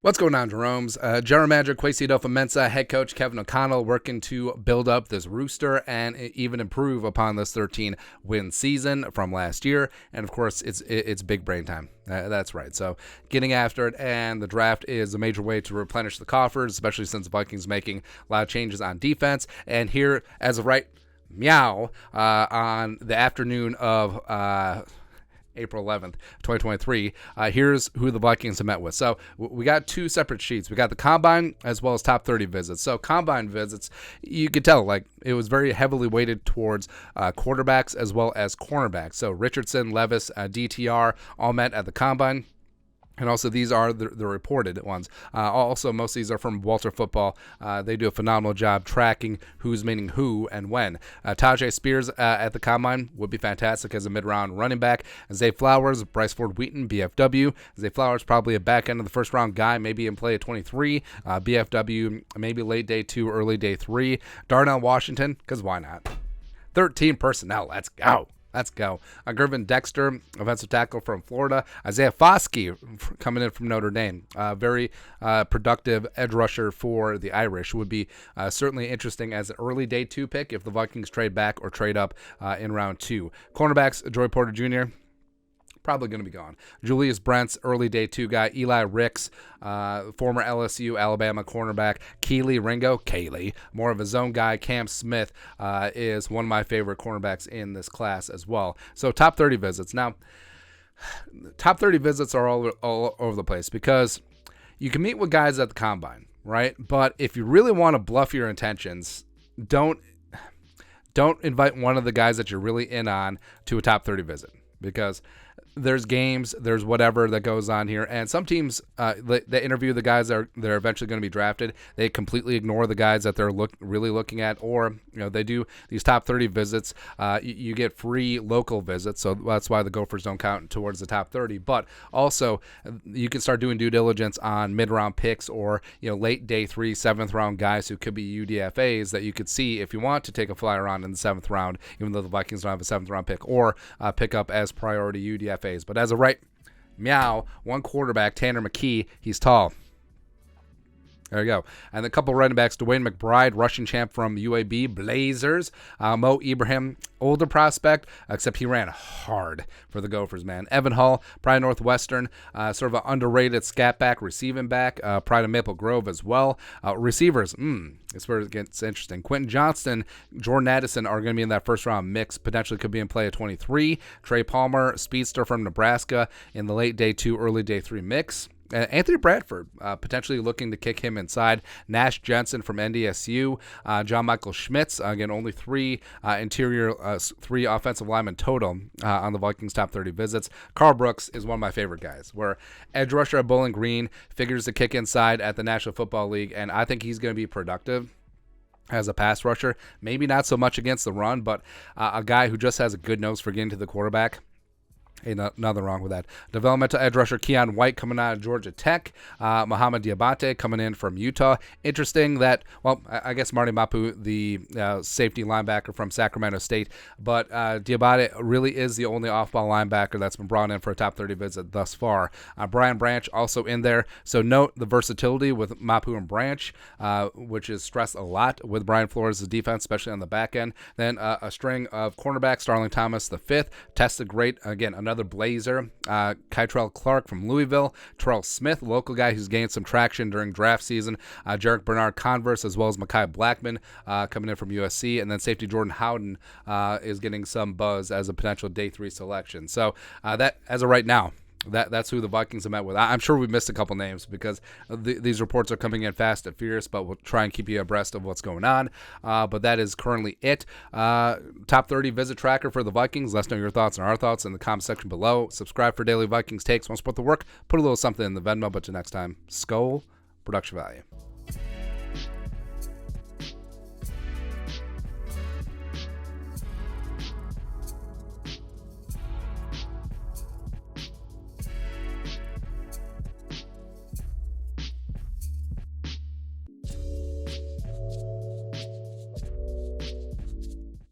What's going on, Jerome's? General Manager Kwesi adofo-mensah, head coach Kevin O'Connell working to build up this rooster and even improve upon this 13-win season from last year. And of course, it's big brain time. That's right. So getting after it, and the draft is a major way to replenish the coffers, especially since the Vikings making a lot of changes on defense. And here, as of right, on the afternoon of April 11th, 2023. Here's who the Vikings have met with. So we got two separate sheets. We got the combine as well as top 30 visits. So combine visits, you could tell, like, it was very heavily weighted towards quarterbacks as well as cornerbacks. So Richardson, Levis, DTR all met at the combine. And also, these are the reported ones. Also, most of these are from Walter Football. They do a phenomenal job tracking who's meaning who and when. Tajay Spears at the combine would be fantastic as a mid-round running back. Zay Flowers, Bryce Ford-Wheaton, BFW. Zay Flowers probably a back end of the first round guy, maybe in play at 23. BFW maybe late day 2, early day 3. Darnell Washington, because why not? 13 personnel. Let's go. Let's go. Gervin Dexter, offensive tackle from Florida. Isaiah Foskey coming in from Notre Dame. Very productive edge rusher for the Irish. Would be certainly interesting as an early day 2 pick if the Vikings trade back or trade up in round 2. Cornerbacks, Joey Porter Jr., probably going to be gone. Julius Brents, early day 2 guy. Eli Ricks, former LSU, Alabama cornerback. Keely Ringo, Kaylee, more of a zone guy. Cam Smith is one of my favorite cornerbacks in this class as well. So top 30 visits. Now, top 30 visits are all over the place because you can meet with guys at the combine, right? But if you really want to bluff your intentions, don't invite one of the guys that you're really in on to a top 30 visit, because there's games, there's whatever that goes on here, and some teams they interview the guys that are eventually going to be drafted. They completely ignore the guys that they're really looking at, or they do these top 30 visits. You get free local visits, so that's why the Gophers don't count towards the top 30. But also, you can start doing due diligence on mid-round picks or late day 3, 7th round guys who could be UDFAs that you could see if you want to take a flyer on in the 7th round, even though the Vikings don't have a 7th round pick, or pick up as priority UDFAs. But as of right, one quarterback, Tanner McKee, he's tall. There you go. And a couple running backs, Dwayne McBride, rushing champ from UAB Blazers. Mo Ibrahim, older prospect, except he ran hard for the Gophers, man. Evan Hall, Pride Northwestern, sort of an underrated scat back, receiving back. Pride of Maple Grove as well. Receivers, it's where it gets interesting. Quentin Johnston, Jordan Addison are going to be in that first round mix. Potentially could be in play at 23. Trey Palmer, speedster from Nebraska, in the late day 2, early day 3 mix. Anthony Bradford, potentially looking to kick him inside. Nash Jensen from NDSU. John Michael Schmitz, again, only 3 interior, 3 offensive linemen total on the Vikings top 30 visits. Carl Brooks is one of my favorite guys, where edge rusher at Bowling Green, figures to kick inside at the National Football League, and I think he's going to be productive as a pass rusher. Maybe not so much against the run, but a guy who just has a good nose for getting to the quarterback. Hey, nothing wrong with that. Developmental edge rusher Keon White coming out of Georgia Tech. Muhammad Diabate coming in from Utah. Interesting that, well, I guess Marty Mapu, the safety linebacker from Sacramento State, but Diabate really is the only off-ball linebacker that's been brought in for a top 30 visit thus far. Brian Branch also in there. So note the versatility with Mapu and Branch, which is stressed a lot with Brian Flores' defense, especially on the back end. Then a string of cornerbacks, Starling Thomas the 5th, tested great. Again, another Blazer, Kytrell Clark from Louisville, Terrell Smith, local guy who's gained some traction during draft season, Jarek Bernard Converse, as well as Mekhi Blackman coming in from USC, and then safety Jordan Howden is getting some buzz as a potential day 3 selection. So that, as of right now, that's who the Vikings have met with. I'm sure we missed a couple names because these reports are coming in fast and furious, but we'll try and keep you abreast of what's going on. But that is currently it. Top 30 visit tracker for the Vikings. Let us know your thoughts and our thoughts in the comment section below. Subscribe for daily Vikings takes. Want to support the work? Put a little something in the Venmo. But till next time, Skol, production value.